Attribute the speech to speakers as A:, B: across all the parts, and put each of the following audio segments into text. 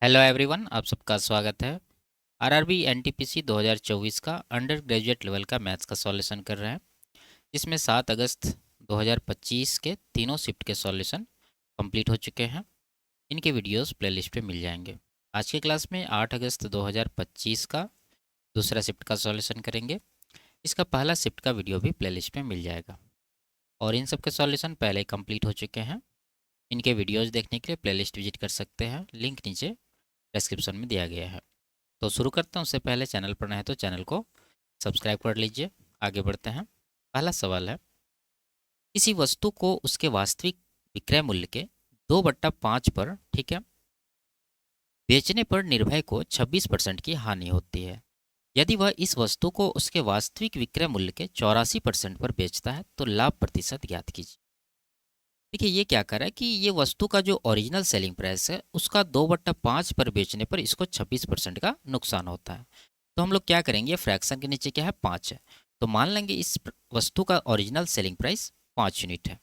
A: Hello everyone, आप सबका स्वागत है। आरआरबी एनटीपीसी 2024 का अंडर ग्रेजुएट लेवल का मैथ्स का सॉल्यूशन कर रहे हैं, जिसमें 7 अगस्त 2025 के तीनों शिफ्ट के सॉल्यूशन कंप्लीट हो चुके हैं। इनके वीडियोस प्लेलिस्ट पे मिल जाएंगे। आज के क्लास में 8 अगस्त 2025 का दूसरा शिफ्ट का सॉल्यूशन करेंगे। इसका पहला शिफ्ट का वीडियो भी प्लेलिस्ट में मिल जाएगा और इन सब के सॉल्यूशन पहले कंप्लीट हो चुके हैं। इनके वीडियोज़ देखने के लिए प्लेलिस्ट विजिट कर सकते हैं, लिंक नीचे डिस्क्रिप्शन में दिया गया है। तो शुरू करते हैं। उससे पहले चैनल पर नए हैं तो चैनल को सब्सक्राइब कर लीजिए। आगे बढ़ते हैं। पहला सवाल है, किसी वस्तु को उसके वास्तविक विक्रय मूल्य के 2/5 पर, ठीक है, बेचने पर निर्भय को 26% की हानि होती है। यदि वह इस वस्तु को उसके वास्तविक विक्रय मूल्य के 84% पर बेचता है तो लाभ प्रतिशत ज्ञात कीजिए। देखिए, ये क्या कर रहा है कि ये वस्तु का जो ओरिजिनल सेलिंग प्राइस है उसका 2/5 पर बेचने पर इसको 26% का नुकसान होता है। तो हम लोग क्या करेंगे, फ्रैक्शन के नीचे क्या है, 5 है, तो मान लेंगे इस वस्तु का ओरिजिनल सेलिंग प्राइस 5 यूनिट है।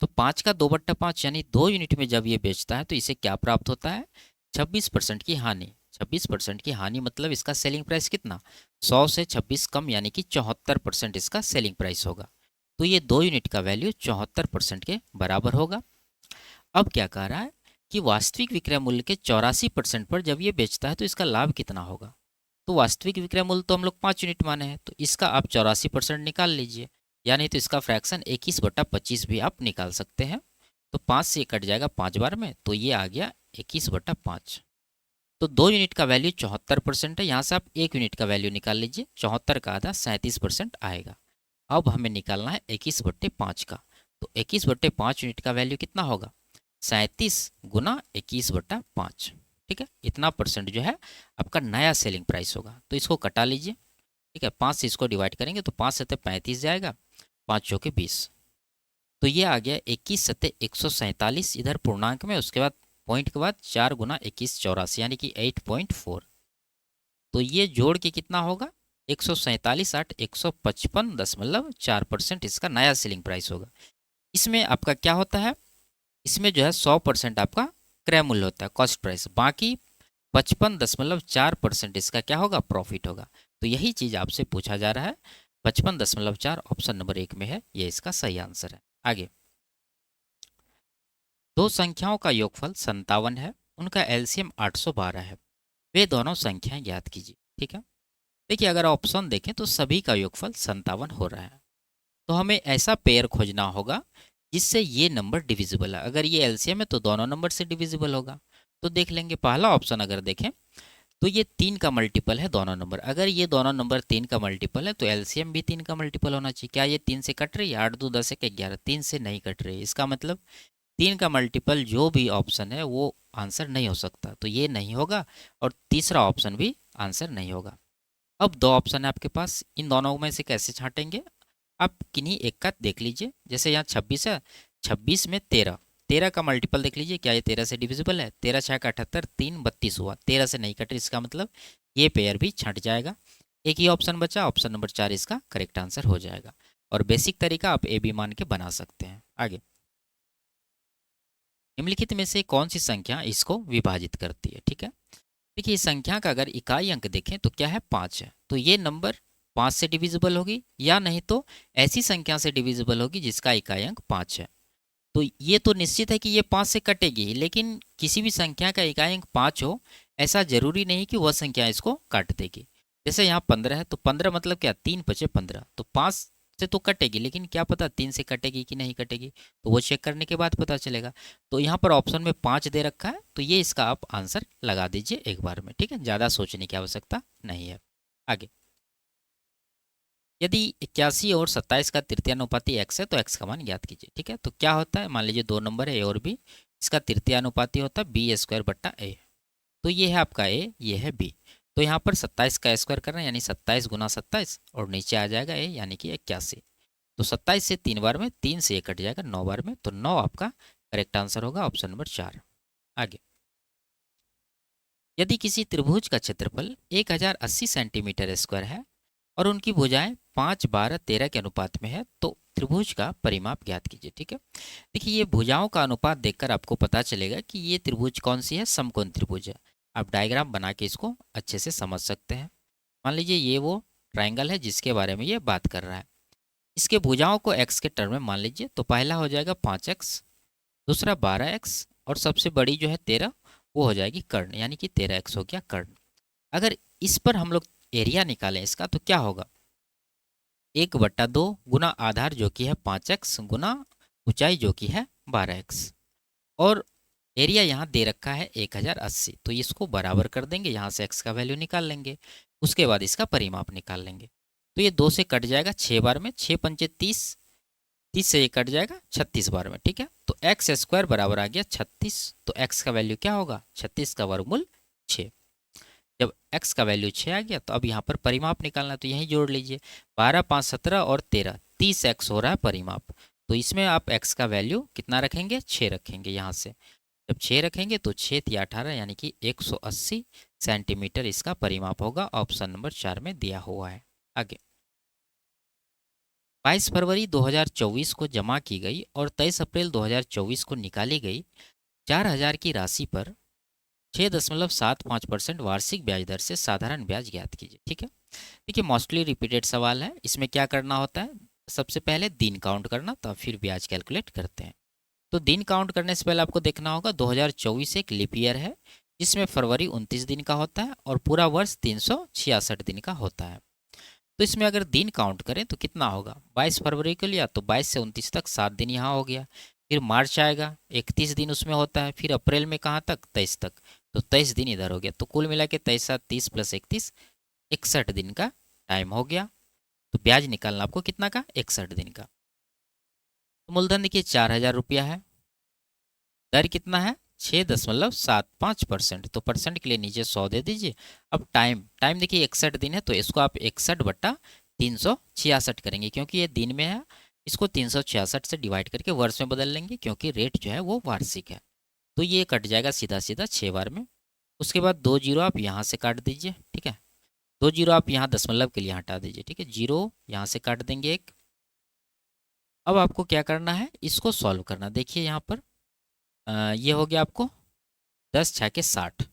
A: तो 5 का 2/5 यानी 2 यूनिट में जब ये बेचता है तो इसे क्या प्राप्त होता है, 26% की हानि। 26% की हानि मतलब इसका सेलिंग प्राइस कितना, 100 से 26 कम, यानी कि 74% इसका सेलिंग प्राइस होगा। तो ये 2 यूनिट का वैल्यू 74% के बराबर होगा। अब क्या कह रहा है कि वास्तविक विक्रय मूल्य के 84% पर जब ये बेचता है तो इसका लाभ कितना होगा। तो वास्तविक विक्रय मूल्य तो हम लोग 5 यूनिट माने हैं, तो इसका आप 84% निकाल लीजिए, यानी तो इसका फ्रैक्शन 21/25 भी आप निकाल सकते हैं। तो 5 से कट जाएगा 5 बार में, तो ये आ गया 21/5। तो 2 यूनिट का वैल्यू 74% है, यहाँ से आप 1 यूनिट का वैल्यू निकाल लीजिए, 74 का आधा 37% आएगा। अब हमें निकालना है 21/5 का। तो 21/5 यूनिट का वैल्यू कितना होगा, 37 गुना 21/5, ठीक है। इतना परसेंट जो है आपका नया सेलिंग प्राइस होगा। तो इसको कटा लीजिए, ठीक है। 5 से इसको डिवाइड करेंगे तो 5 सतह 35 जाएगा, 5 चौके 20। तो ये आ गया 21 सतह 147 इधर पूर्णांक में, उसके बाद पॉइंट के बाद 4 गुना 21 84, यानी कि 8.4। तो ये जोड़ के कितना होगा, 147 8 155.4% इसका नया सेलिंग प्राइस होगा। इसमें आपका क्या होता है, इसमें जो है 100% आपका क्रय मूल्य होता है, कॉस्ट प्राइस, बाकी 55.4% इसका क्या होगा, प्रॉफिट होगा। तो यही चीज़ आपसे पूछा जा रहा है। 55.4 ऑप्शन नंबर 1 में है, ये इसका सही आंसर है। आगे, दो संख्याओं का योगफल 57 है, उनका एलसीएम 812 है, वे दोनों संख्याएं ज्ञात कीजिए। ठीक है। देखिए, अगर ऑप्शन देखें तो सभी का योगफल 57 हो रहा है, तो हमें ऐसा पेयर खोजना होगा जिससे ये नंबर डिविजिबल है। अगर ये एलसीएम है तो दोनों नंबर से डिविजिबल होगा। तो देख लेंगे, पहला ऑप्शन अगर देखें तो ये 3 का मल्टीपल है दोनों नंबर। अगर ये दोनों नंबर 3 का मल्टीपल है तो एलसीएम भी 3 का मल्टीपल होना चाहिए। क्या ये 3 से कट रही है, 8 2 10 1 11, 3 से नहीं कट रही है। इसका मतलब 3 का मल्टीपल जो भी ऑप्शन है वो आंसर नहीं हो सकता, तो ये नहीं होगा। और तीसरा ऑप्शन भी आंसर नहीं होगा। अब दो ऑप्शन है आपके पास, इन दोनों में से कैसे छांटेंगे, आप किन्हीं एक का देख लीजिए। जैसे यहाँ 26 है, 26 में 13, 13 का मल्टीपल देख लीजिए, क्या ये 13 से डिविजिबल है, 13 6 का 78, 3 32 हुआ, 13 से नहीं कटे, इसका मतलब ये पेयर भी छंट जाएगा। एक ही ऑप्शन बचा, ऑप्शन नंबर 4 इसका करेक्ट आंसर हो जाएगा। और बेसिक तरीका आप ए बी मान के बना सकते हैं। आगे, निम्नलिखित में से कौन सी संख्या इसको विभाजित करती है। ठीक है। देखिए, इस संख्या का अगर इकाई अंक देखें तो क्या है, 5 है, तो ये नंबर 5 से डिविजिबल होगी, या नहीं तो ऐसी संख्या से डिविजिबल होगी जिसका इकाई अंक 5 है। तो ये तो निश्चित है कि ये 5 से कटेगी, लेकिन किसी भी संख्या का इकाई अंक 5 हो ऐसा जरूरी नहीं कि वह संख्या इसको काट देगी। जैसे यहाँ 15 है, तो 15 मतलब क्या, 3 बचे 15, तो 5 से तो कटेगी, लेकिन क्या पता 3 से कटेगी कि नहीं कटेगी, तो वो चेक करने के बाद पता चलेगा। तो यहाँ पर ऑप्शन में 5 दे रखा है, तो ये इसका आप आंसर लगा दीजिए एक बार में। ठीक है, ज़्यादा सोचने की आवश्यकता नहीं है। आगे, यदि 81 और 27 का तृतीयानुपाती x है तो x का मान ज्ञात कीजिए। ठीक है। तो क्या होता है, मान लीजिए दो नंबर है a और b, इसका तृतीयानुपाती होता है b² / a। तो ये है आपका a, ये है b। तो यहाँ पर 27 का स्क्वायर करना है, यानी 27 गुना 27, और नीचे आ जाएगा a, यानी कि 81। तो 27 से 3 बार में, 3 से 1 कट जाएगा 9 बार में, तो 9 आपका करेक्ट आंसर होगा, ऑप्शन नंबर 4। आगे, यदि किसी त्रिभुज का क्षेत्रफल 1080 सेंटीमीटर स्क्वायर है और उनकी भुजाएं 5, 12, 13 के अनुपात में है तो त्रिभुज का परिमाप ज्ञात कीजिए। ठीक है, देखिए ये भुजाओं का अनुपात देखकर आपको पता चलेगा कि ये त्रिभुज कौन सी है, समकोण त्रिभुज है। आप डायग्राम बना के इसको अच्छे से समझ सकते हैं। मान लीजिए ये वो ट्राइंगल है जिसके बारे में ये बात कर रहा है। इसके भुजाओं को x के टर्म में मान लीजिए तो पहला हो जाएगा 5x, दूसरा 12x और सबसे बड़ी जो है 13, वो हो जाएगी कर्ण, यानी कि 13x हो गया कर्ण। अगर इस पर हम लोग एरिया निकालें इसका तो क्या होगा, 1/2 गुना आधार जो कि है 5x गुना ऊंचाई जो कि है 12x, और एरिया यहाँ दे रखा है 1080, तो इसको बराबर कर देंगे, यहाँ से x का वैल्यू निकाल लेंगे, उसके बाद इसका परिमाप निकाल लेंगे। तो ये 2 से कट जाएगा 6 बार में, 6 पंचे 30, 30 से ये कट जाएगा 36 बार में। ठीक है, तो एक्स स्क्वायर बराबर आ गया 36, तो x का वैल्यू क्या होगा, 36 का वर्गमूल 6। जब x का वैल्यू 6 आ गया तो अब यहाँ पर परिमाप निकालना, तो यहीं जोड़ लीजिए, 12, 5, 17 और 13, 30x हो रहा है परिमाप। तो इसमें आप x का वैल्यू कितना रखेंगे, 6 रखेंगे। यहाँ से जब 6 रखेंगे तो 6 या 18 यानी कि 180 सेंटीमीटर इसका परिमाप होगा। ऑप्शन नंबर 4 में दिया हुआ है। आगे 22 फरवरी 2024 को जमा की गई और 23 अप्रैल 2024 को निकाली गई 4000 की राशि पर 6.75% वार्षिक ब्याज दर से साधारण ब्याज ज्ञात कीजिए। ठीक है, देखिए मोस्टली रिपीटेड सवाल है। इसमें क्या करना होता है, सबसे पहले दिन काउंट करना, तब फिर ब्याज कैलकुलेट करते हैं। तो दिन काउंट करने से पहले आपको देखना होगा 2024 एक लीप ईयर है जिसमें फरवरी 29 दिन का होता है और पूरा वर्ष 366 दिन का होता है। तो इसमें अगर दिन काउंट करें तो कितना होगा, 22 फरवरी को लिया तो 22 से 29 तक 7 दिन यहाँ हो गया, फिर मार्च आएगा 31 दिन उसमें होता है, फिर अप्रैल में कहाँ तक, 23 तक, तो 23 दिन इधर हो गया। तो कुल मिला के 23, 7, 30 + 31, 61 दिन का टाइम हो गया। तो ब्याज निकालना आपको कितना का, 61 दिन का। तो मूलधन देखिए 4000 रुपया है, दर कितना है 6.75%, तो परसेंट के लिए नीचे 100 दे दीजिए। अब टाइम टाइम देखिए 61 दिन है तो इसको आप 61/366 करेंगे, क्योंकि ये दिन में है, इसको 366 से डिवाइड करके वर्ष में बदल लेंगे, क्योंकि रेट जो है वो वार्षिक है। तो ये कट जाएगा सीधा सीधा 6 बार में। उसके बाद 2 जीरो आप यहाँ से काट दीजिए। ठीक है, 2 जीरो आप यहाँ दशमलव के लिए हटा दीजिए। ठीक है, जीरो यहाँ से काट देंगे एक। अब आपको क्या करना है, इसको सॉल्व करना। देखिए यहाँ पर ये हो गया आपको 10 छाके 60,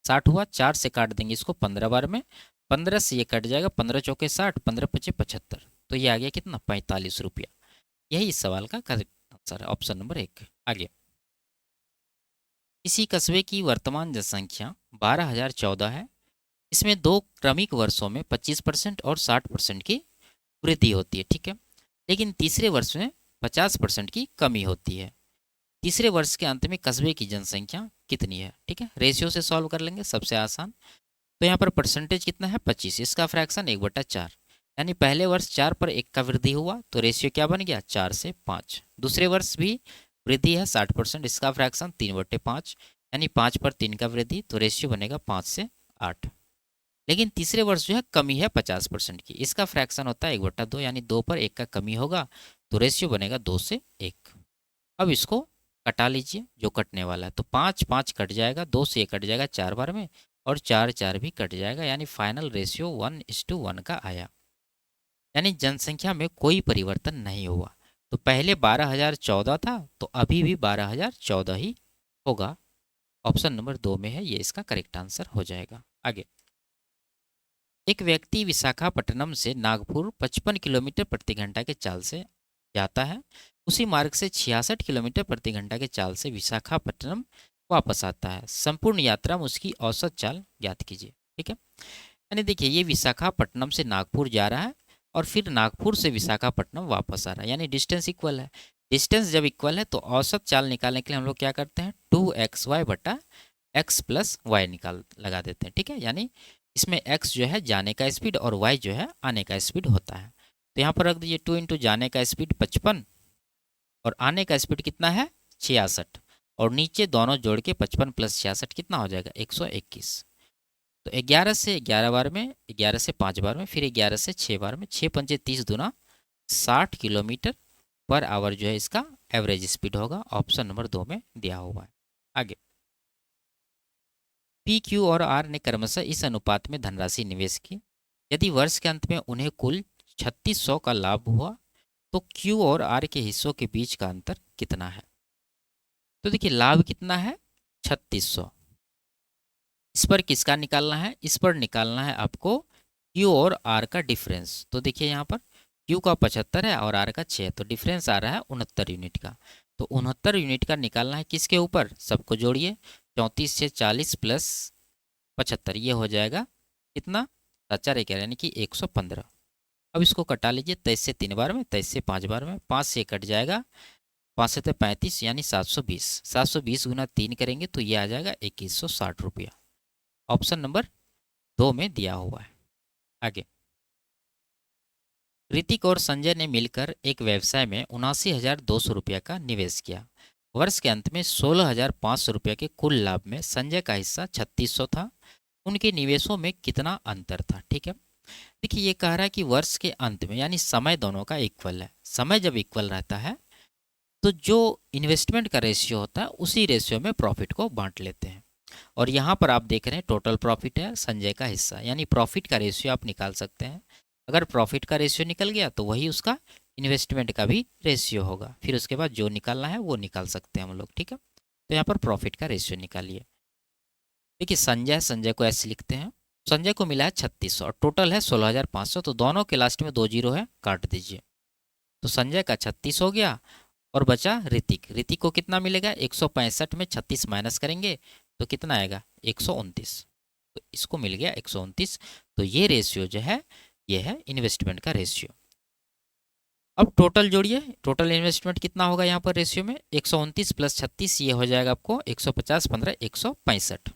A: 60 हुआ, 4 से काट देंगे इसको 15 बार में, 15 से ये कट जाएगा, 15 चौके 60, 15 पचे 75, तो ये आ गया कितना, 45 रुपया। यही इस सवाल का करेक्ट आंसर है, ऑप्शन नंबर 1। आगे इसी कस्बे की वर्तमान जनसंख्या 12,014 है। इसमें 2 क्रमिक वर्षों में 25% और 60% की वृद्धि होती है। ठीक है, लेकिन तीसरे वर्ष में 50% की कमी होती है। तीसरे वर्ष के अंत में कस्बे की जनसंख्या कितनी है। ठीक है, रेशियो से सॉल्व कर लेंगे, सबसे आसान। तो यहाँ पर परसेंटेज कितना है, 25, इसका फ्रैक्शन 1/4, यानी पहले वर्ष 4 पर 1 का वृद्धि हुआ तो रेशियो क्या बन गया, 4 से 5। दूसरे वर्ष भी वृद्धि है 60%, इसका फ्रैक्शन 3/5, यानी 5 पर 3 का वृद्धि, तो रेशियो बनेगा 5 से 8। लेकिन तीसरे वर्ष जो है कमी है 50% की, इसका फ्रैक्शन होता है 1/2, यानी 2 पर 1 का कमी होगा, तो रेशियो बनेगा 2 से 1। अब इसको कटा लीजिए जो कटने वाला है, तो 5, 5 कट जाएगा, 2 से ये कट जाएगा 4 बार में, और 4, 4 भी कट जाएगा, यानी फाइनल रेशियो 1:1 का आया, यानी जनसंख्या में कोई परिवर्तन नहीं हुआ। तो पहले 12,014 था तो अभी भी 12,014 ही होगा। ऑप्शन नंबर 2 में है, ये इसका करेक्ट आंसर हो जाएगा। आगे एक व्यक्ति विशाखापट्टनम से नागपुर 55 किलोमीटर प्रति घंटा के चाल से जाता है, उसी मार्ग से 66 किलोमीटर प्रति घंटा के चाल से विशाखापट्टनम वापस आता है। संपूर्ण यात्रा में उसकी औसत चाल ज्ञात कीजिए। ठीक है, यानी देखिए ये विशाखापट्टनम से नागपुर जा रहा है और फिर नागपुर से विशाखापट्टनम वापस आ रहा है, यानी डिस्टेंस इक्वल है। डिस्टेंस जब इक्वल है तो औसत चाल निकालने के लिए हम लोग क्या करते हैं, 2xy/x + y निकाल लगा देते हैं। ठीक है, यानी इसमें x जो है जाने का स्पीड और y जो है आने का स्पीड होता है। तो यहाँ पर रख दीजिए 2 × जाने का स्पीड 55 और आने का स्पीड कितना है 66, और नीचे दोनों जोड़ के 55 + 66 कितना हो जाएगा 121। तो 11 से 11 बार में, 11 से 5 बार में, फिर 11 से 6 बार में, 6 पंचे 30 दूना 60 किलोमीटर पर आवर जो है इसका एवरेज स्पीड होगा। ऑप्शन नंबर 2 में दिया हुआ है। आगे पी, क्यू और आर ने क्रमशः इस अनुपात में धनराशि निवेश की, यदि वर्ष के अंत में उन्हें कुल 3600 का लाभ हुआ, तो क्यू और आर के हिस्सों के बीच का अंतर कितना है? तो देखिए लाभ कितना है? 3600। इस पर किसका निकालना है? इस पर निकालना है आपको क्यू और आर का डिफरेंस। तो देखिए यहाँ पर क्यू का 75 है और आर का 6 है, तो डिफरेंस आ रहा है 69 यूनिट का। तो 69 यूनिट का निकालना है किसके ऊपर? सबको जोड़िए, 34 से 40 प्लस 75, ये हो जाएगा कितना? 4 यानी कि 115। अब इसको कटा लीजिए, 23 से 3 बार में, 23 से 5 बार में, 5 से कट जाएगा, 5 से 35 यानी 720। 720 गुना 3 करेंगे तो ये आ जाएगा 2160 रुपया। ऑप्शन नंबर 2 में दिया हुआ है। आगे, ऋतिक और संजय ने मिलकर एक व्यवसाय में 79,200 रुपया का निवेश किया। वर्ष के अंत में 16,500 रुपया के कुल लाभ में संजय का हिस्सा 3600 था। उनके निवेशों में कितना अंतर था? ठीक है, देखिए ये कह रहा है कि वर्ष के अंत में, यानी समय दोनों का इक्वल है। समय जब इक्वल रहता है तो जो इन्वेस्टमेंट का रेशियो होता है उसी रेशियो में प्रॉफिट को बांट लेते हैं। और यहाँ पर आप देख रहे हैं टोटल प्रॉफिट है संजय का हिस्सा, यानी प्रॉफिट का रेशियो आप निकाल सकते हैं। अगर प्रॉफिट का रेशियो निकल गया तो वही उसका इन्वेस्टमेंट का भी रेशियो होगा। फिर उसके बाद जो निकालना है वो निकाल सकते हैं हम लोग। ठीक है, तो यहाँ पर प्रॉफिट का रेशियो निकालिए। देखिए संजय को ऐसे लिखते हैं, संजय को मिला है 3600 और टोटल है 16,500, तो दोनों के लास्ट में 2 जीरो है, काट दीजिए। तो संजय का 36 हो गया और बचा ऋतिक। ऋतिक को कितना मिलेगा? 165 में 36 माइनस करेंगे तो कितना आएगा? 129। तो इसको मिल गया 129। तो ये रेशियो जो है ये है इन्वेस्टमेंट का रेशियो। अब टोटल जोड़िए, टोटल इन्वेस्टमेंट कितना होगा यहाँ पर रेशियो में? 129 प्लस 36, ये हो जाएगा आपको 150, 15, 165।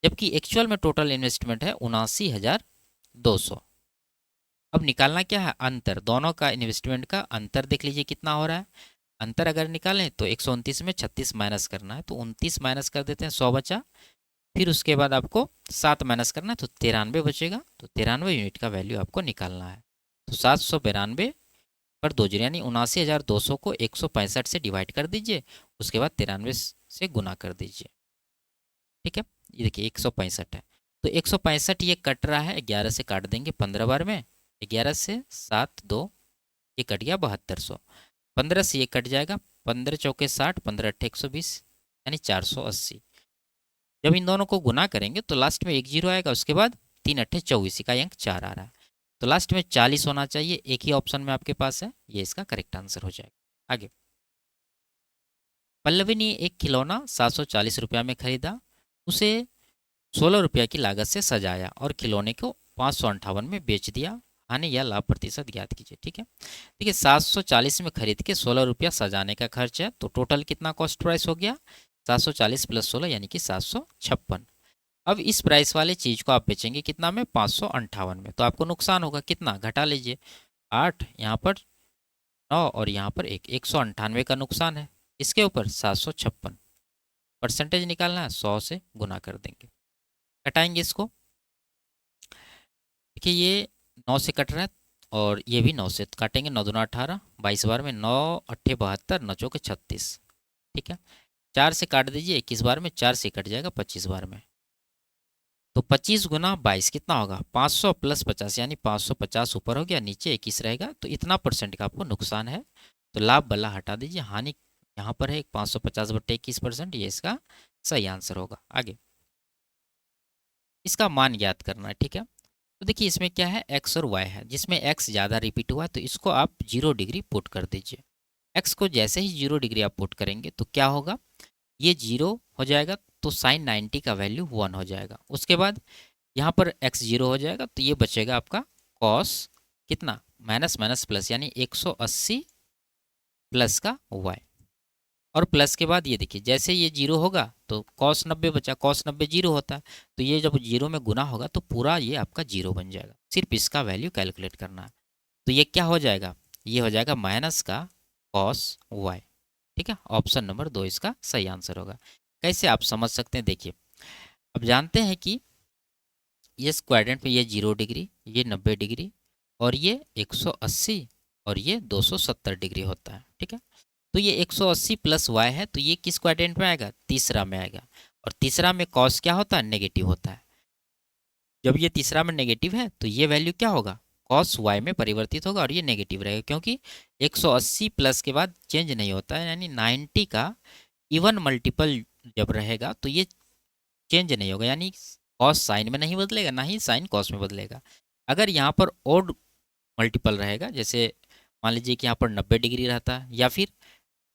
A: जबकि एक्चुअल में टोटल इन्वेस्टमेंट है 79,200। अब निकालना क्या है? अंतर। दोनों का इन्वेस्टमेंट का अंतर देख लीजिए कितना हो रहा है। अंतर अगर निकालें तो 129 में 36 माइनस करना है, तो 29 माइनस कर देते हैं, 100 बचा। फिर उसके बाद आपको 7 माइनस करना है तो 93 बचेगा। तो 93 यूनिट का वैल्यू आपको निकालना है। तो 792 पर 2 जीरो, यानी 79,200 को 165 से डिवाइड कर दीजिए, उसके बाद 93 से गुना कर दीजिए। ठीक है, ये देखिए 165 है, तो 165 ये कट रहा है, 11 से काट देंगे 15 बार में, 11 से 7 2, ये कट गया 7200। 15 से ये कट जाएगा, 15 चौके 60, 15 अट्ठे 120, यानी 480। जब इन दोनों को गुना करेंगे तो लास्ट में 1 जीरो आएगा, उसके बाद 3 अट्ठे 24 का अंक 4 आ रहा है, तो लास्ट में 40 होना चाहिए। एक ही ऑप्शन में आपके पास है, ये इसका करेक्ट आंसर हो जाएगा। आगे, पल्लवी ने एक खिलौना 740 रुपया में खरीदा, उसे 16 रुपया की लागत से सजाया और खिलौने को 558 में बेच दिया। हानि या लाभ प्रतिशत ज्ञात कीजिए। ठीक है, देखिए 740 में खरीद के 16 रुपया सजाने का खर्च है, तो टोटल कितना कॉस्ट प्राइस हो गया? 740 प्लस 16 यानी कि 756। अब इस प्राइस वाले चीज़ को आप बेचेंगे कितना में? 558 में, तो आपको नुकसान होगा कितना? घटा लीजिए, 8 यहाँ पर 9 और यहाँ पर 198 का नुकसान है। इसके ऊपर 756 परसेंटेज निकालना है, 100 से गुना कर देंगे, कटाएंगे इसको। देखिए ये 9 से कट रहा है और ये भी 9 से काटेंगे, 9 दूना 18, 22 बार में 9 अट्ठे 72, 9 चौके 36। ठीक है, 4 से काट दीजिए 21 बार में, 4 से कट जाएगा 25 बार में, तो 25 गुना 22 कितना होगा? 500 प्लस 50, यानी 550 ऊपर हो गया, नीचे 21 रहेगा, तो इतना परसेंट का आपको नुकसान है। तो लाभ वाला हटा दीजिए, हानि यहाँ पर है 550 बटे 21%, ये इसका सही आंसर होगा। आगे, इसका मान ज्ञात करना है। ठीक है, तो देखिए इसमें क्या है? एक्स और वाई है, जिसमें एक्स ज़्यादा रिपीट हुआ है तो इसको आप 0 डिग्री पुट कर दीजिए। एक्स को जैसे ही 0 डिग्री आप पुट करेंगे तो क्या होगा? ये 0 हो जाएगा, तो साइन 90 का वैल्यू 1 हो जाएगा। उसके बाद यहाँ पर एक्स 0 हो जाएगा, तो ये बचेगा आपका कॉस कितना? माइनस माइनस प्लस, यानी 180 प्लस का वाई। और प्लस के बाद ये देखिए जैसे ये 0 होगा तो कॉस 90 बचा, कॉस 90 0 होता है, तो ये जब 0 में गुना होगा तो पूरा ये आपका 0 बन जाएगा। सिर्फ इसका वैल्यू कैलकुलेट करना है, तो ये क्या हो जाएगा? ये हो जाएगा माइनस का कॉस वाई। ठीक है, ऑप्शन नंबर 2 इसका सही आंसर होगा। कैसे आप समझ सकते हैं? देखिए अब जानते हैं कि ये क्वाड्रेंट में ये 0 डिग्री, ये 90 डिग्री और ये 180 और ये 270 डिग्री होता है। ठीक है, तो ये 180 प्लस वाई है, तो ये किस क्वाड्रेंट में आएगा? तीसरा में आएगा। और तीसरा में कॉस क्या होता है? नेगेटिव होता है। जब ये तीसरा में नेगेटिव है तो ये वैल्यू क्या होगा? कॉस वाई में परिवर्तित होगा और ये नेगेटिव रहेगा, क्योंकि 180 प्लस के बाद चेंज नहीं होता है, यानी 90 का इवन मल्टीपल जब रहेगा तो ये चेंज नहीं होगा, यानी कॉस साइन में नहीं बदलेगा, ना ही साइन कॉस में बदलेगा। अगर यहाँ पर ओड मल्टीपल रहेगा, जैसे मान लीजिए कि यहाँ पर 90 डिग्री रहता है, या फिर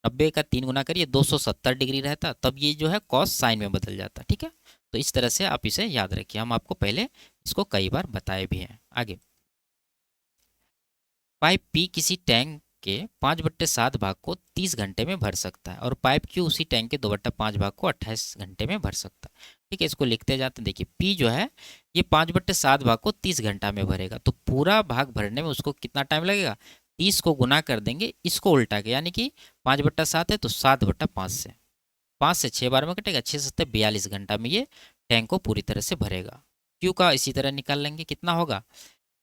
A: 90 का 3 गुना करिए 270 डिग्री रहता, तब ये जो है कॉस साइन में बदल जाता। ठीक है, तो इस तरह से आप इसे याद रखिए, हम आपको पहले इसको कई बार बताए भी हैं। आगे, पाइप पी किसी टैंक के 5/7 भाग को 30 घंटे में भर सकता है और पाइप क्यू उसी टैंक के 2/5 भाग को 28 घंटे में भर सकता है। ठीक है, इसको लिखते जाते हैं। देखिए पी जो है ये 5/7 भाग को 30 घंटा में भरेगा, तो पूरा भाग भरने में उसको कितना टाइम लगेगा, 30 को गुना कर देंगे इसको उल्टा के, यानी कि 5/7 है तो 7/5 से 5 से 6 बार में कटेगा, 6 7 42 घंटा में ये टैंक को पूरी तरह से भरेगा। क्यू का इसी तरह निकाल लेंगे, कितना होगा,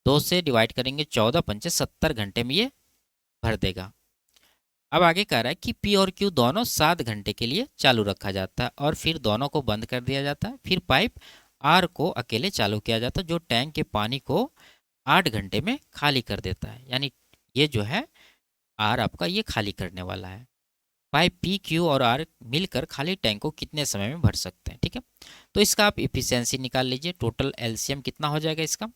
A: 2 से डिवाइड करेंगे 14 पंचे 70 घंटे में ये भर देगा। अब आगे कह रहा है कि पी और क्यू दोनों 7 घंटे के लिए चालू रखा जाता है और फिर दोनों को बंद कर दिया जाता है। फिर पाइप आर को अकेले चालू किया जाता है जो टैंक के पानी को 8 घंटे में खाली कर देता है, यानी ये जो है आर आपका ये खाली करने वाला है। पाइप पी क्यू और आर मिलकर खाली टैंक को कितने समय में भर सकते हैं। ठीक है, तो इसका आप इफिशियंसी निकाल लीजिए, टोटल एलसीएम कितना हो जाएगा इसका,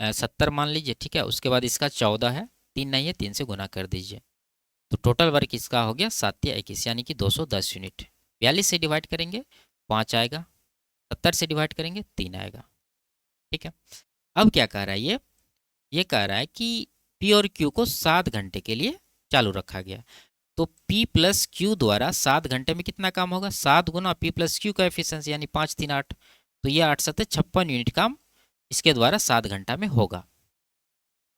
A: 70 मान लीजिए। ठीक है, उसके बाद इसका 14 है, 3 नहीं है, 3 से गुना कर दीजिए, तो टोटल वर्क इसका हो गया 7 या 21, यानी कि 210 यूनिट। 42 से डिवाइड करेंगे 5 आएगा, 70 से डिवाइड करेंगे 3 आएगा। ठीक है, अब क्या कह रहा है ये कह रहा है कि पी और क्यू को 7 घंटे के लिए चालू रखा गया, तो P प्लस क्यू द्वारा 7 घंटे में कितना काम होगा, 7 गुना P प्लस क्यू का एफिशिएंसी, यानी 5 3 8, तो ये 8 7 56 यूनिट काम इसके द्वारा 7 घंटा में होगा।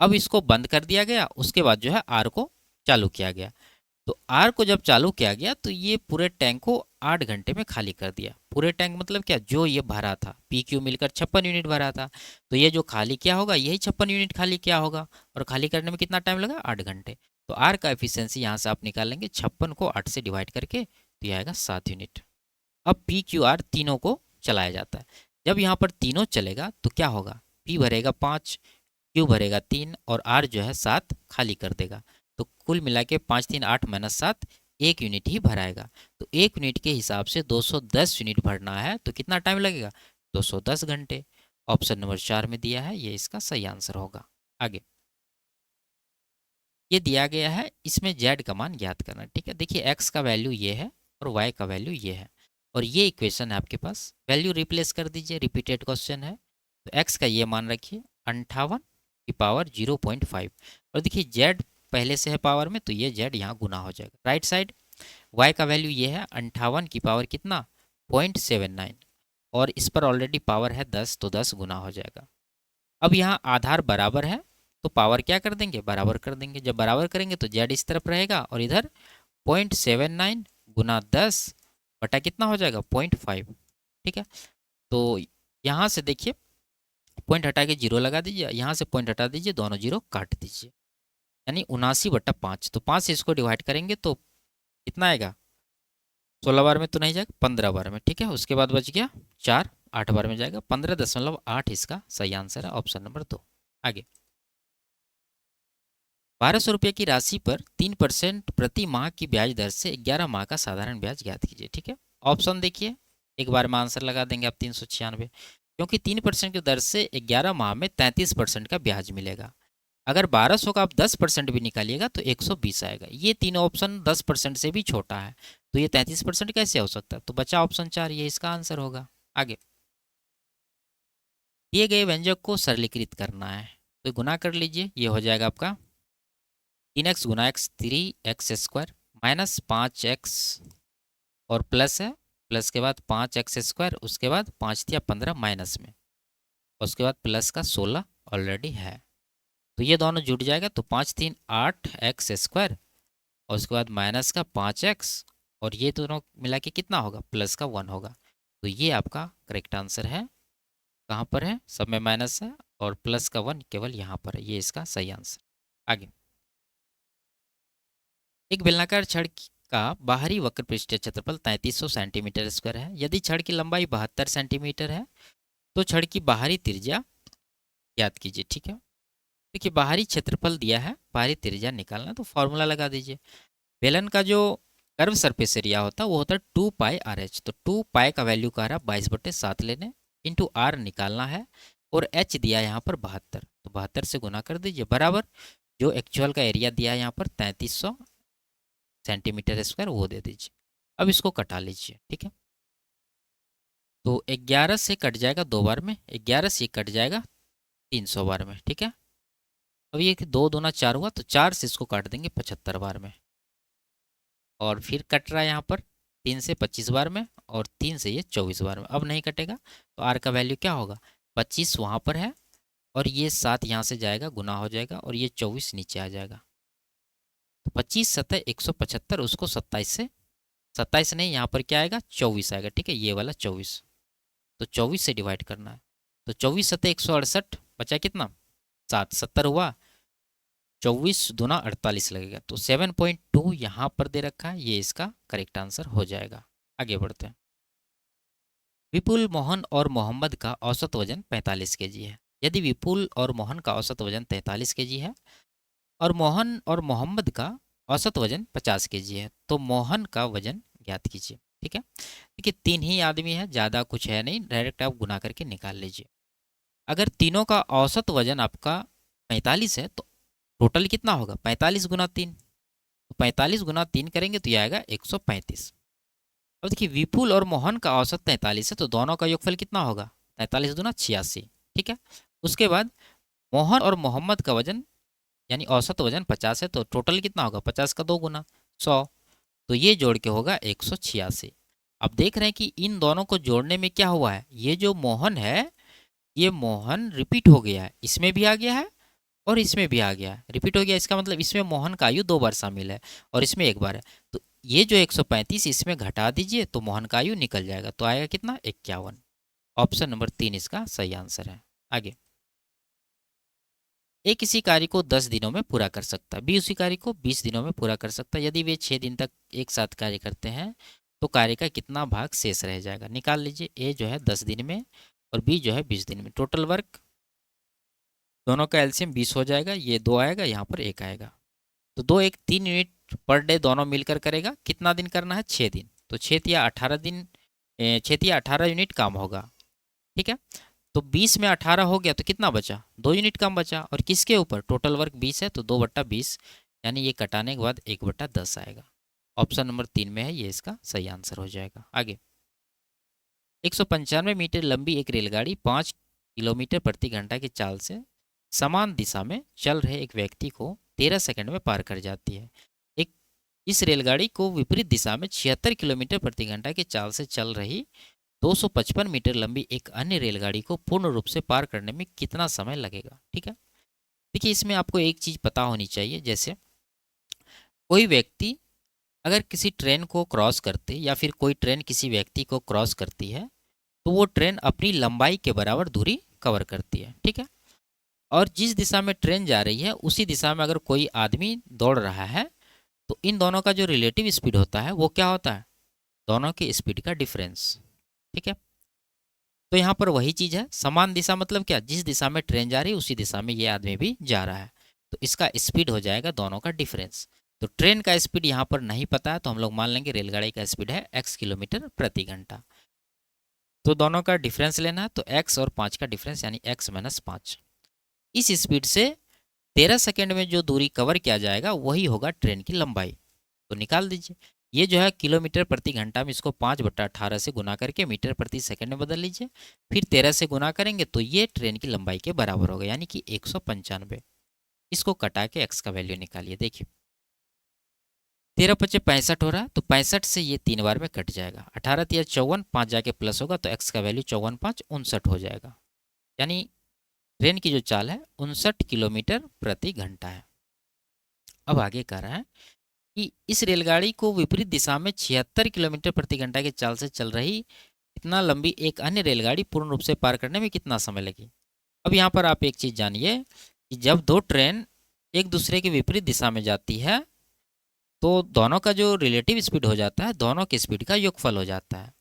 A: अब इसको बंद कर दिया गया, उसके बाद जो है आर को चालू किया गया, तो आर को जब चालू किया गया तो ये पूरे टैंक को 8 घंटे में खाली कर दिया। पूरे टैंक मतलब क्या, जो ये भरा था पी क्यू मिलकर 56 यूनिट भरा था, तो ये जो खाली किया होगा यही 56 यूनिट खाली किया होगा, और खाली करने में कितना टाइम लगा, 8 घंटे। तो आर का एफिशिएंसी यहाँ से आप निकाल लेंगे, 56 को 8 से डिवाइड करके, तो ये आएगा 7 यूनिट। अब पी क्यू आर तीनों को चलाया जाता है, जब यहाँ पर तीनों चलेगा तो क्या होगा, पी भरेगा 5, क्यू भरेगा 3 और आर जो है 7 खाली कर देगा, तो कुल मिला के 5 3 8 माइनस 7 1 यूनिट ही भराएगा। तो 1 यूनिट के हिसाब से 210 यूनिट भरना है, तो कितना टाइम लगेगा, 210 घंटे। ऑप्शन नंबर 4 में दिया है, ये इसका सही आंसर होगा। आगे ये दिया गया है, इसमें जेड का मान ज्ञात करना। ठीक है, देखिए एक्स का वैल्यू ये है और वाई का वैल्यू ये है, और ये इक्वेशन है आपके पास, वैल्यू रिप्लेस कर दीजिए, रिपीटेड क्वेश्चन है। तो एक्स का ये मान रखिए 58 की पावर 0.5, और देखिए जेड पहले से है पावर में, तो ये जेड यहाँ गुना हो जाएगा राइट साइड। वाई का वैल्यू ये है 58 की पावर कितना, 0.79, और इस पर ऑलरेडी पावर है 10, तो 10 गुना हो जाएगा। अब यहाँ आधार बराबर है तो पावर क्या कर देंगे, बराबर कर देंगे। जब बराबर करेंगे तो जेड इस तरफ रहेगा और इधर 0.79 गुना 10 बटा कितना हो जाएगा, 0.5। ठीक है, तो यहाँ से देखिए पॉइंट हटा के जीरो लगा दीजिए, यहाँ से पॉइंट हटा दीजिए, दोनों जीरो काट दीजिए, यानी 79/5। तो 5 से इसको डिवाइड करेंगे तो कितना आएगा, 16 बार में तो नहीं जाएगा, 15 बार में। ठीक है, उसके बाद बच गया 4, 8 बार में जाएगा, 15.8 इसका सही आंसर है, ऑप्शन नंबर 2। आगे 1200 रुपये की राशि पर 3% प्रति माह की ब्याज दर से 11 माह का साधारण ब्याज ज्ञात कीजिए। ठीक है, ऑप्शन देखिए, एक बार में आंसर लगा देंगे आप 396, क्योंकि 3% की दर से 11 माह में 33% का ब्याज मिलेगा। अगर 1200 का आप 10% भी निकालिएगा तो 120 आएगा। ये तीनों ऑप्शन 10% से भी छोटा है, तो ये 33% कैसे हो सकता है, तो बचा ऑप्शन 4, ये इसका आंसर होगा। आगे दिए गए व्यंजक को सरलीकृत करना है, तो गुना कर लीजिए, ये हो जाएगा आपका 3x गुना x 3x² माइनस 5x और प्लस है, प्लस के बाद 5x², उसके बाद 5 या 15 माइनस में, उसके बाद प्लस का 16 ऑलरेडी है, तो ये दोनों जुट जाएगा, तो 5 3 8x², और उसके बाद माइनस का 5x, और ये दोनों मिला के कितना होगा, प्लस का 1 होगा। तो ये आपका करेक्ट आंसर है। कहाँ पर है, सब में माइनस है और प्लस का 1 केवल यहाँ पर है, ये इसका सही आंसर। आगे एक बेलनाकार छड़ का बाहरी वक्र पृष्ठीय क्षेत्रफल 3300 सेंटीमीटर स्क्वायर है। यदि छड़ की लंबाई 72 सेंटीमीटर है तो छड़ की बाहरी त्रिज्या ज्ञात कीजिए। ठीक है, देखिए बाहरी क्षेत्रफल दिया है, बाहरी त्रिज्या निकालना, तो फॉर्मूला लगा दीजिए। बेलन का जो कर्व सरफेस एरिया होता है वो होता है 2πRH। तो 2π का वैल्यू कह रहा है 22/7 लेने, इंटू आर निकालना है, और एच दिया है यहाँ पर 72, तो 72 से गुना कर दीजिए, बराबर जो एक्चुअल का एरिया दिया है यहाँ पर 3300 सेंटीमीटर स्क्वायर वो दे दीजिए। अब इसको कटा लीजिए। ठीक है, तो 11 से कट जाएगा 2 बार में, 11 से कट जाएगा 300 बार में। ठीक है, अब ये 2 दूना 4 हुआ, तो 4 से इसको काट देंगे 75 बार में, और फिर कट रहा है यहाँ पर 3 से 25 बार में, और 3 से ये 24 बार में। अब नहीं कटेगा, तो आर का वैल्यू क्या होगा, 25 वहाँ पर है, और ये 7 यहाँ से जाएगा, गुना हो जाएगा, और ये 24 नीचे आ जाएगा। तो 25 सतह 175, उसको 27 से, 27 नहीं, यहाँ पर क्या आएगा 24 आएगा। ठीक है, ये वाला 24, तो 24 से डिवाइड करना है, तो 24 सतह 168, बचा कितना 7, 70 हुआ, 24 दूना 48 लगेगा, तो 7.2 यहाँ पर दे रखा है, ये इसका करेक्ट आंसर हो जाएगा। आगे बढ़ते हैं। विपुल, मोहन और मोहम्मद का औसत वजन 45 केजी है। यदि विपुल और मोहन का औसत वजन 43 केजी है और मोहन और मोहम्मद का औसत वजन 50 केजी है, तो मोहन का वजन ज्ञात कीजिए। ठीक है, देखिए 3 ही आदमी है, ज़्यादा कुछ है नहीं, डायरेक्ट आप गुना करके निकाल लीजिए। अगर तीनों का औसत वजन आपका 45 है, तो टोटल कितना होगा 45 गुना 3, तो 45 गुना 3 करेंगे तो ये आएगा 135। अब देखिए विपुल और मोहन का औसत 43 है, तो दोनों का योगफल कितना होगा 43 दूना 86। ठीक है, उसके बाद मोहन और मोहम्मद का वजन यानी औसत वजन 50 है, तो टोटल कितना होगा 50 का 2 गुना 100, तो ये जोड़ के होगा 186। अब देख रहे हैं कि इन दोनों को जोड़ने में क्या हुआ है, ये जो मोहन है ये मोहन रिपीट हो गया है, इसमें भी आ गया है और इसमें भी आ गया है, रिपीट हो गया, इसका मतलब इसमें मोहन का आयु 2 बार शामिल है और इसमें 1 बार है। तो ये जो 135 इसमें घटा दीजिए, तो मोहन का आयु निकल जाएगा, तो आएगा कितना 51। ऑप्शन नंबर 3 इसका सही आंसर है। आगे, ए किसी कार्य को 10 दिनों में पूरा कर सकता है, बी उसी कार्य को 20 दिनों में पूरा कर सकता है। यदि वे 6 दिन तक एक साथ कार्य करते हैं तो कार्य का कितना भाग शेष रह जाएगा, निकाल लीजिए। ए जो है 10 दिन में और बी जो है 20 दिन में। टोटल वर्क दोनों का एलसीएम 20 हो जाएगा, ये 2 आएगा, यहाँ पर 1 आएगा, तो 2 1 3 यूनिट पर डे दोनों मिलकर करेगा। कितना दिन करना है 6 दिन, तो 6 या 18 दिन, 6 या 18 यूनिट काम होगा। ठीक है, तो 20 में 18 हो गया तो कितना बचा 2 यूनिट कम बचा, और किसके ऊपर टोटल वर्क 20 है, तो 2/20, यानी ये कटाने के बाद 1/10 आएगा। ऑप्शन नंबर 3 में है, ये इसका सही आंसर हो जाएगा। आगे, 195 मीटर लंबी एक रेलगाड़ी 5 किलोमीटर प्रति घंटा की चाल से समान दिशा में चल रहे एक व्यक्ति को 13 सेकंड में पार कर जाती है। एक इस रेलगाड़ी को विपरीत दिशा में 76 किलोमीटर प्रति घंटा की चाल से चल रही 255 मीटर लंबी एक अन्य रेलगाड़ी को पूर्ण रूप से पार करने में कितना समय लगेगा। ठीक है, देखिए इसमें आपको एक चीज़ पता होनी चाहिए, जैसे कोई व्यक्ति अगर किसी ट्रेन को क्रॉस करते या फिर कोई ट्रेन किसी व्यक्ति को क्रॉस करती है, तो वो ट्रेन अपनी लंबाई के बराबर दूरी कवर करती है। ठीक है, और जिस दिशा में ट्रेन जा रही है उसी दिशा में अगर कोई आदमी दौड़ रहा है, तो इन दोनों का जो रिलेटिव स्पीड होता है वो क्या होता है, दोनों की स्पीड का डिफरेंस। ठीक है, तो यहाँ पर वही चीज़ है, समान दिशा मतलब क्या, जिस दिशा में ट्रेन जा रही है उसी दिशा में ये आदमी भी जा रहा है, तो इसका स्पीड हो जाएगा दोनों का डिफरेंस। तो ट्रेन का स्पीड यहाँ पर नहीं पता है, तो हम लोग मान लेंगे रेलगाड़ी का स्पीड है x किलोमीटर प्रति घंटा। तो दोनों का डिफरेंस लेना है, तो x और 5 का डिफरेंस यानी x - 5। इस स्पीड से 13 सेकेंड में जो दूरी कवर किया जाएगा वही होगा ट्रेन की लंबाई, तो निकाल दीजिए। ये जो है किलोमीटर प्रति घंटा में, इसको 5/18 से गुना करके मीटर प्रति सेकंड में बदल लीजिए, फिर 13 से गुना करेंगे तो ये ट्रेन की लंबाई के बराबर होगा, यानी कि 195। इसको कटा के x का वैल्यू निकालिए। देखिए 13 पचे 65 हो रहा है, तो 65 से ये 3 बार में कट जाएगा, 18 तिया 54, 5 जाके प्लस होगा, तो x का वैल्यू 54 5 59 हो जाएगा, यानी ट्रेन की जो चाल है 59 किलोमीटर प्रति घंटा है। अब आगे कह रहा है कि इस रेलगाड़ी को विपरीत दिशा में 76 किलोमीटर प्रति घंटा की चाल से चल रही इतना लंबी एक अन्य रेलगाड़ी पूर्ण रूप से पार करने में कितना समय लगे। अब यहाँ पर आप एक चीज़ जानिए कि जब दो ट्रेन एक दूसरे के विपरीत दिशा में जाती है, तो दोनों का जो रिलेटिव स्पीड हो जाता है दोनों की स्पीड का योगफल हो जाता है।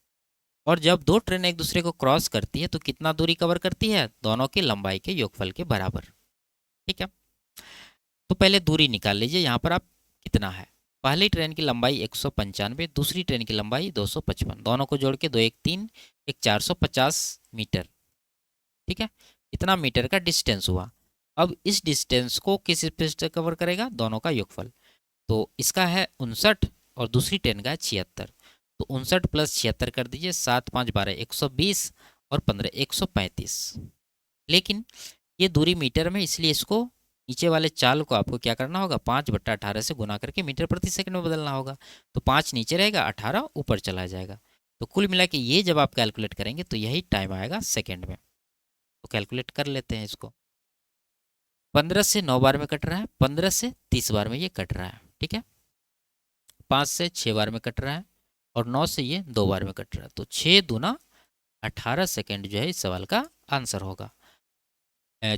A: और जब दो ट्रेन एक दूसरे को क्रॉस करती है तो कितना दूरी कवर करती है, दोनों की लंबाई के योगफल के बराबर। ठीक है, तो पहले दूरी निकाल लीजिए यहाँ पर आप कितना है। पहली ट्रेन की लंबाई 195, दूसरी ट्रेन की लंबाई 255, दोनों को जोड़ के 2 1 3 एक 450 मीटर। ठीक है, इतना मीटर का डिस्टेंस हुआ। अब इस डिस्टेंस को किस स्पीड से कवर करेगा, दोनों का योगफल। तो इसका है 59 और दूसरी ट्रेन का है 76। तो 59 प्लस 76 कर दीजिए, 7 5 12 120 और 15 135। लेकिन ये दूरी मीटर में, इसलिए इसको नीचे वाले चाल को आपको क्या करना होगा, 5/18 से गुना करके मीटर प्रति सेकंड में बदलना होगा। तो 5 नीचे रहेगा, 18 ऊपर चला जाएगा। तो कुल मिला के ये जब आप कैलकुलेट करेंगे तो यही टाइम आएगा सेकेंड में। तो कैलकुलेट कर लेते हैं इसको। 15 से 9 बार में कट रहा है, 15 से 30 बार में ये कट रहा है। ठीक है, 5 से 6 बार में कट रहा है और 9 से ये 2 बार में कट रहा है। तो 6 दूना 18 सेकेंड जो है इस सवाल का आंसर होगा।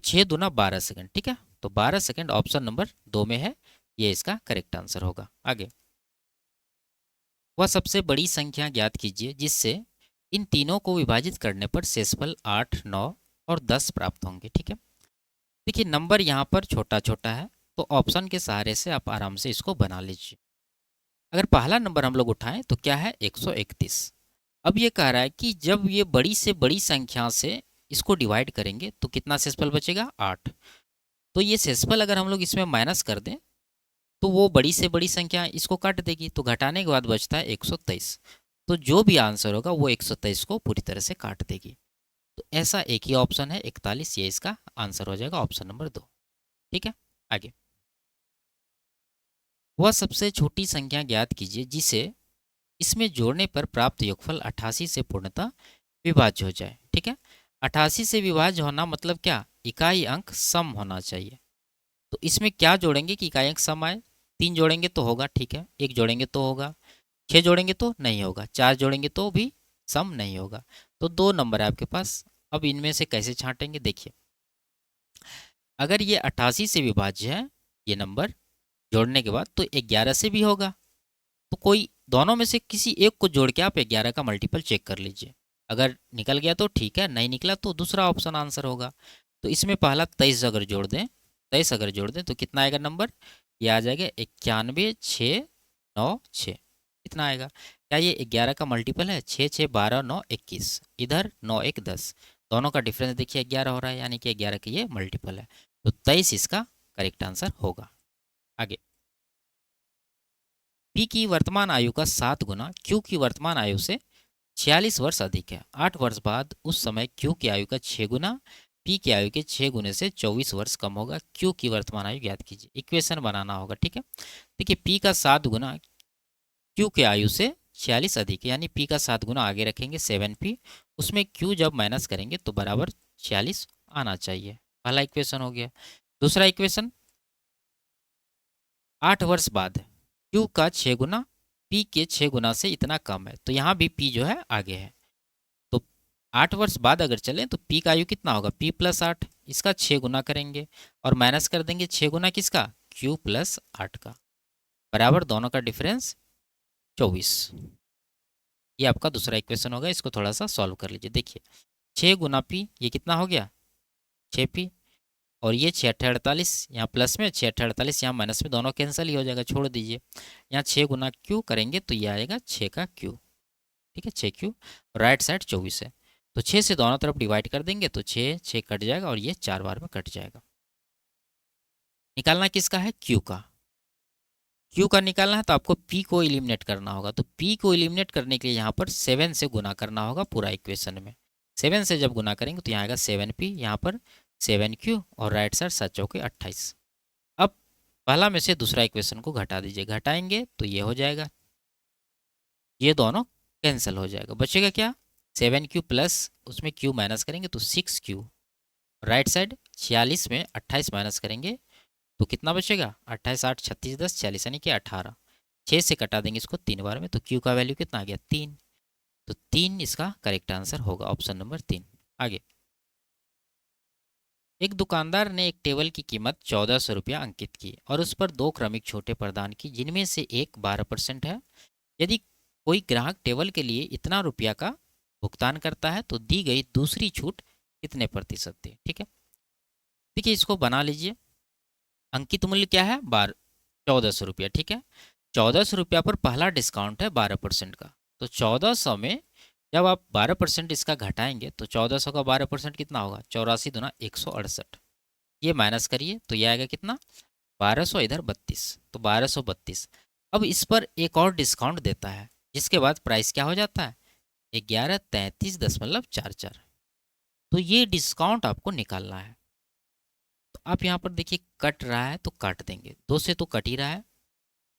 A: 6 दूना 12 सेकेंड। ठीक है, तो 12 सेकेंड ऑप्शन नंबर 2 में है, ये इसका करेक्ट आंसर होगा। आगे, वह सबसे बड़ी संख्या ज्ञात कीजिए जिससे इन तीनों को विभाजित करने पर शेषफल 8 9 और 10 प्राप्त होंगे। ठीक है, देखिए नंबर यहाँ पर छोटा छोटा है, तो ऑप्शन के सहारे से आप आराम से इसको बना लीजिए। अगर पहला नंबर हम लोग उठाएं तो क्या है, 131। अब ये कह रहा है कि जब ये बड़ी से बड़ी संख्या से इसको डिवाइड करेंगे तो कितना शेषफल बचेगा, 8। तो ये शेषफल अगर हम लोग इसमें माइनस कर दें तो वो बड़ी से बड़ी संख्या इसको काट देगी, तो घटाने के बाद बचता है 123। तो जो भी आंसर होगा वो 123 को पूरी तरह से काट देगी। तो ऐसा एक ही ऑप्शन है 41, ये इसका आंसर हो जाएगा, ऑप्शन नंबर 2। ठीक है, आगे, वह सबसे छोटी संख्या ज्ञात कीजिए जिसे इसमें जोड़ने पर प्राप्त योगफल 88 से पूर्णतः विभाज्य हो जाए। ठीक है, 88 से विभाज्य होना मतलब क्या, इकाई अंक सम होना चाहिए। तो इसमें क्या जोड़ेंगे कि इकाई अंक सम आए, 3 जोड़ेंगे तो होगा, ठीक है, 1 जोड़ेंगे तो होगा, 6 जोड़ेंगे तो नहीं होगा, 4 जोड़ेंगे तो भी सम नहीं होगा। तो 2 नंबर है आपके पास। अब इनमें से कैसे छांटेंगे, देखिए अगर ये 88 से विभाज्य है ये नंबर जोड़ने के बाद, तो 11 से भी होगा। तो कोई दोनों में से किसी एक को जोड़ के आप 11 का मल्टीपल चेक कर लीजिए। अगर निकल गया तो ठीक है, नहीं निकला तो दूसरा ऑप्शन आंसर होगा। तो इसमें पहला 23 अगर जोड़ दें, 23 अगर जोड़ दें तो कितना आएगा नंबर, ये आ जाएगा 91 6 9 6। कितना आएगा, क्या ये 11 का मल्टीपल है, 6 6 12 9 21, इधर 9 1 10, दोनों का डिफरेंस देखिए 11 हो रहा है, यानी कि 11 का ये मल्टीपल है। तो 23 इसका करेक्ट आंसर होगा। आगे, पी की वर्तमान आयु का 7 गुना क्यू की वर्तमान आयु से 46 वर्ष अधिक है। 8 वर्ष बाद उस समय क्यू की आयु का 6 गुना पी की आयु के 6 गुने से 24 वर्ष कम होगा। क्यू की वर्तमान आयु ज्ञात कीजिए। इक्वेशन बनाना होगा। ठीक है, देखिए पी का 7 गुना क्यू की आयु से 46 अधिक है, यानी पी का 7 गुना आगे रखेंगे 7p, उसमें क्यू जब माइनस करेंगे तो बराबर 46 आना चाहिए। पहला इक्वेशन हो गया। दूसरा इक्वेशन, 8 वर्ष बाद क्यू का 6 गुना पी के 6 गुना से इतना कम है, तो यहाँ भी पी जो है आगे है। तो 8 वर्ष बाद अगर चलें तो पी का आयु कितना होगा, पी प्लस 8, इसका 6 गुना करेंगे और माइनस कर देंगे 6 गुना किसका, क्यू प्लस 8 का, बराबर दोनों का डिफरेंस 24। ये आपका दूसरा इक्वेशन होगा। इसको थोड़ा सा सॉल्व कर लीजिए। देखिए 6 गुना पी, ये कितना हो गया 6p, और ये 6 8 48, यहाँ प्लस में 6 8 48, यहाँ माइनस में, दोनों कैंसिल ही हो जाएगा, छोड़ दीजिए। यहाँ 6 गुना क्यू करेंगे तो ये आएगा 6 का क्यू। ठीक है, 6 क्यू, राइट साइड 24 है, तो 6 से दोनों तरफ डिवाइड कर देंगे तो 6 6 कट जाएगा और ये 4 बार में कट जाएगा। निकालना किसका है, क्यू का। क्यू का निकालना है तो आपको पी को इलिमिनेट करना होगा। तो पी को इलिमिनेट करने के लिए यहाँ पर 7 से गुना करना होगा पूरा इक्वेशन में। 7 से जब गुना करेंगे तो यहाँ आएगा 7p, यहाँ पर 7q और राइट साइड 7 चौके 28। अब पहला में से दूसरा इक्वेशन को घटा दीजिए, घटाएंगे तो ये हो जाएगा, ये दोनों कैंसिल हो जाएगा, बचेगा क्या 7q प्लस उसमें q माइनस करेंगे तो 6q, राइट साइड 46 में 28 माइनस करेंगे तो कितना बचेगा, 28 8 36 10 40, यानी कि 18। 6 से कटा देंगे इसको 3 बार में तो q का वैल्यू कितना आ गया 3। तो 3 इसका करेक्ट आंसर होगा, ऑप्शन नंबर 3। आगे, एक दुकानदार ने एक टेबल की कीमत 1400 रुपया अंकित की और उस पर 2 क्रमिक छोटे प्रदान की जिनमें से एक 12% है। यदि कोई ग्राहक टेबल के लिए इतना रुपया का भुगतान करता है तो दी गई दूसरी छूट कितने प्रतिशत थी। ठीक है, देखिए इसको बना लीजिए। अंकित मूल्य क्या है? 1400 रुपया। ठीक है, 1400 रुपया पर पहला डिस्काउंट है 12% का। तो 1400 में जब आप 12% इसका घटाएंगे तो 1400 का 12% कितना होगा? 84 दूना 168। ये माइनस करिए तो ये आएगा कितना? 1200, इधर 32, तो 1232। अब इस पर एक और डिस्काउंट देता है जिसके बाद प्राइस क्या हो जाता है? 1133.44। तो ये डिस्काउंट आपको निकालना है। तो आप यहाँ पर देखिए कट रहा है तो काट देंगे, 2 से तो कट ही रहा है,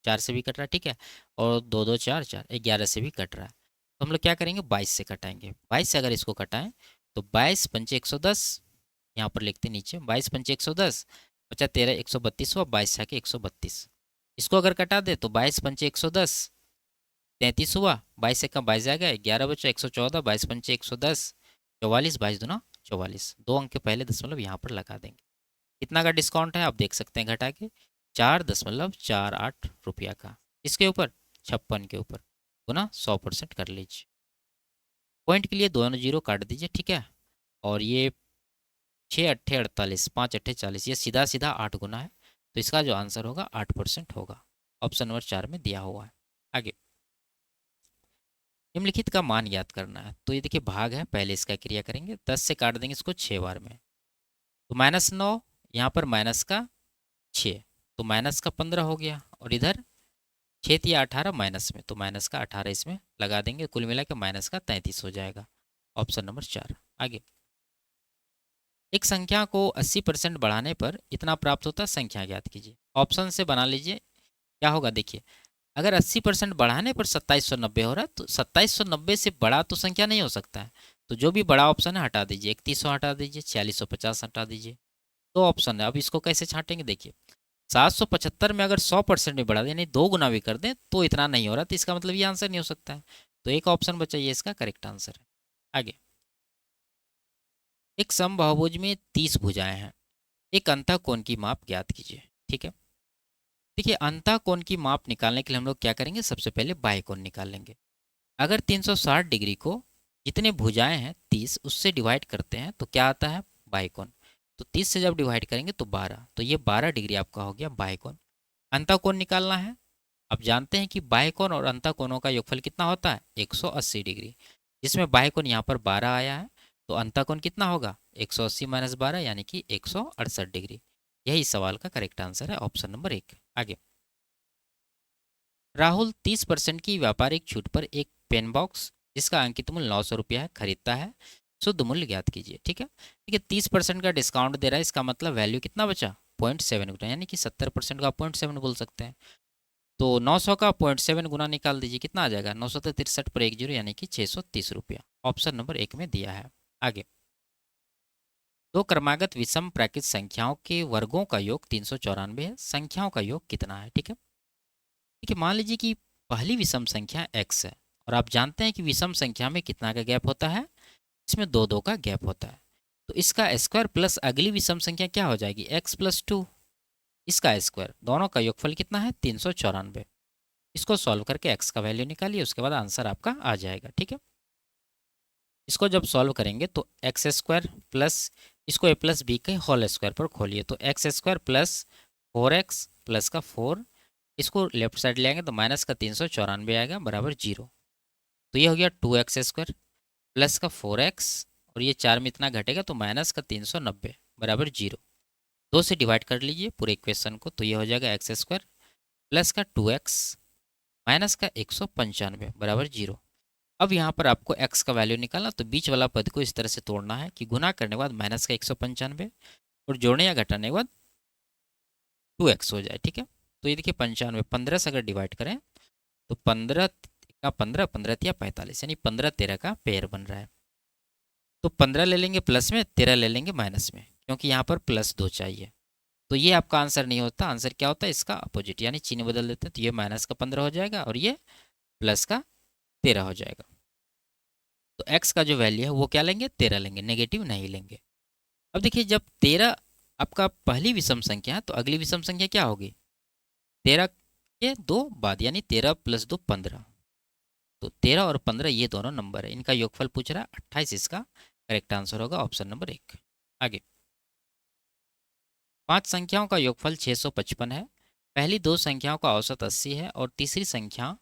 A: 4 से भी कट रहा है। ठीक है, और 2 2 4 4, 11 से भी कट रहा है। तो हम लोग क्या करेंगे? 22 से कटाएंगे। 22 से अगर इसको कटाएं तो 22 पंचे 110, यहाँ पर लिखते नीचे 22 पंचे 110, 50 13 132 हुआ, 22 छः के 132। इसको अगर कटा दे तो 22 पंचे 110 33 हुआ, 22 एक का 22 जाएगा, 11 बचा 114, 22 पंचे 110 44, 22 दूना 44। 2 अंक के पहले दशमलव यहाँ पर लगा देंगे। कितना का डिस्काउंट है आप देख सकते हैं घटा के? 4.48 रुपया का। इसके ऊपर 56 के ऊपर गुना 100% कर लीजिए। पॉइंट के लिए दोनों जीरो काट दीजिए। ठीक है, और ये 6 अट्ठे 48, 5 अट्ठे 40, ये सीधा सीधा 8 गुना है। तो इसका जो आंसर होगा 8% होगा। ऑप्शन नंबर 4 में दिया हुआ है। आगे, निम्नलिखित का मान याद करना है। तो ये देखिए भाग है, पहले इसका क्रिया करेंगे। 10 से काट देंगे इसको 6 बार में, तो -9, यहाँ पर माइनस का 6, तो माइनस का 15 हो गया, और इधर 6 या 18 माइनस में, तो माइनस का 18 इसमें लगा देंगे, कुल मिला के माइनस का 33 हो जाएगा। Option number 4। आगे, एक संख्या को 80% बढ़ाने पर इतना प्राप्त होता है, संख्या ज्ञात कीजिए। ऑप्शन से बना लीजिए। क्या होगा देखिए, अगर 80% बढ़ाने पर 2790 हो रहा है तो 2790 से बड़ा तो संख्या नहीं हो सकता है। तो जो भी बड़ा ऑप्शन है हटा दीजिए, 3100 हटा दीजिए, 4650 हटा दीजिए। दो ऑप्शन है, अब इसको कैसे छांटेंगे देखिए। 775 में अगर 100% भी बढ़ा दें, यानी 2 गुना भी कर दें तो इतना नहीं हो रहा, तो इसका मतलब ये आंसर नहीं हो सकता है। तो एक ऑप्शन बचा, ये इसका करेक्ट आंसर है। आगे, एक समबाहुभुज में 30 भुजाएं हैं, एक अंतःकोण की माप ज्ञात कीजिए। ठीक है, देखिए अंतःकोण की माप निकालने के लिए हम लोग क्या करेंगे? सबसे पहले बाह्यकोण निकाल लेंगे। अगर 360 डिग्री को जितने भुजाएं हैं 30 उससे डिवाइड करते हैं तो क्या आता है? बाह्यकोण। तो 30 से जब डिवाइड करेंगे तो 12, तो ये 12 डिग्री आपका हो गया बाह्यकोण। अंतःकोण निकालना है। आप जानते हैं कि बाह्यकोण और अंतःकोणों का योगफल कितना होता है? 180 डिग्री, जिसमें बाह्यकोण यहाँ पर 12 आया है, तो अंतःकोण कितना होगा? 180 माइनस 12 यानी कि 168 डिग्री। यही सवाल का करेक्ट आंसर है, ऑप्शन नंबर 1। आगे, राहुल 30% की व्यापारिक छूट पर एक पेन बॉक्स जिसका अंकित मूल्य 900 रुपया है खरीदता है। शुद्ध मूल्य ज्ञात कीजिए। ठीक है, देखिए 30% का डिस्काउंट दे रहा है, इसका मतलब वैल्यू कितना बचा? 0.7 गुना, यानी कि 70% का 0.7 बोल सकते हैं। तो 900 का 0.7 गुना निकाल दीजिए, कितना आ जाएगा? 900 तो 63 पर 1 जीरो, यानी कि 630 रुपया। ऑप्शन नंबर 1 में दिया है। आगे, दो क्रमागत विषम प्राकृत संख्याओं के वर्गों का योग 394 है, संख्याओं का योग कितना है? ठीक है, ठीक है, मान लीजिए कि पहली विषम संख्या x है, और आप जानते हैं कि विषम संख्या में कितना का गैप होता है? इसमें 2 2 का गैप होता है। तो इसका स्क्वायर प्लस अगली विषम संख्या क्या हो जाएगी? x प्लस 2, इसका स्क्वायर, दोनों का योगफल कितना है? 394। इसको सॉल्व करके x का वैल्यू निकालिए, उसके बाद आंसर आपका आ जाएगा। ठीक है, इसको जब सॉल्व करेंगे तो एक्स स्क्वायर प्लस, इसको ए प्लस बी के होल स्क्वायर पर खोलिए, तो x square plus 4x plus का 4, इसको लेफ्ट साइड ले आएंगे तो माइनस का 394 आएगा बराबर 0। तो ये हो गया 2x स्क्वायर प्लस का 4x, और ये 4 में इतना घटेगा तो माइनस का 390 बराबर 0। 2 से डिवाइड कर लीजिए पूरे इक्वेशन को, तो ये हो जाएगा एक्स स्क्वायर प्लस का 2x माइनस का 195 बराबर 0। अब यहाँ पर आपको x का वैल्यू निकालना, तो बीच वाला पद को इस तरह से तोड़ना है कि गुना करने के बाद माइनस का 195 और जोड़ने या घटाने के बाद 2x हो जाए। ठीक है, तो ये देखिए 95 15 से अगर डिवाइड करें तो 15 का 15 15 या 45, यानी 15 13 का पेयर बन रहा है। तो 15 ले लेंगे प्लस में, 13 ले लेंगे माइनस में, क्योंकि यहाँ पर प्लस 2 चाहिए। तो ये आपका आंसर नहीं होता, आंसर क्या होता है? इसका अपोजिट, यानी चिन्ह बदल देते हैं, तो ये माइनस का 15 हो जाएगा और ये प्लस का 13 हो जाएगा। तो x का जो वैल्यू है वो क्या लेंगे? 13 लेंगे, नेगेटिव नहीं लेंगे। अब देखिए जब 13 आपका पहली विषम संख्या है तो अगली विषम संख्या क्या होगी? 13 के 2 बाद, यानी 13 प्लस 2 15। तो 13 और 15 ये दोनों नंबर है, इनका योगफल पूछ रहा है 28, इसका करेक्ट आंसर होगा ऑप्शन नंबर 1। आगे 5 संख्याओं का योगफल 655 है, पहली 2 संख्याओं का औसत 80 है और तीसरी संख्या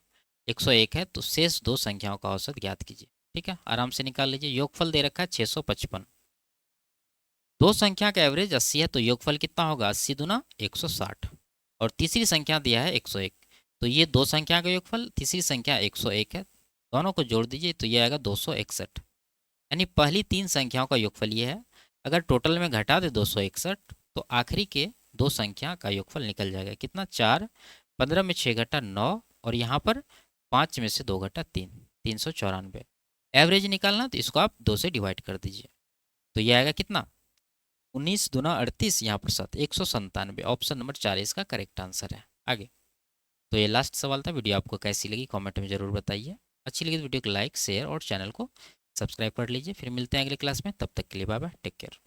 A: 101 है, तो शेष 2 संख्याओं का औसत ज्ञात कीजिए। ठीक है, आराम से निकाल लीजिए। योगफल दे रखा है 655, 2 संख्या का एवरेज 80 है, तो योगफल कितना होगा 80 दूना 160, और तीसरी संख्या दिया है 101, तो ये 2 संख्या का योगफल, तीसरी संख्या 101 है, दोनों को जोड़ दीजिए तो ये आएगा 261। यानी पहली 3 संख्याओं का योगफल ये है, अगर टोटल में घटा दे 261 तो आखिरी के 2 संख्या का योगफल निकल जाएगा कितना 4, 15 में 6 घटा 9, और यहाँ पर 5 में से 2 घटा 3, 394। एवरेज निकालना तो इसको आप 2 से डिवाइड कर दीजिए, तो ये आएगा कितना 19 दूना 38, यहाँ पर 7, 197। ऑप्शन नंबर 4 इसका करेक्ट आंसर है। आगे तो ये लास्ट सवाल था। वीडियो आपको कैसी लगी कमेंट में ज़रूर बताइए। अच्छी लगी तो वीडियो को लाइक शेयर और चैनल को सब्सक्राइब कर लीजिए। फिर मिलते हैं अगले क्लास में, तब तक के लिए बाय बाय, टेक केयर।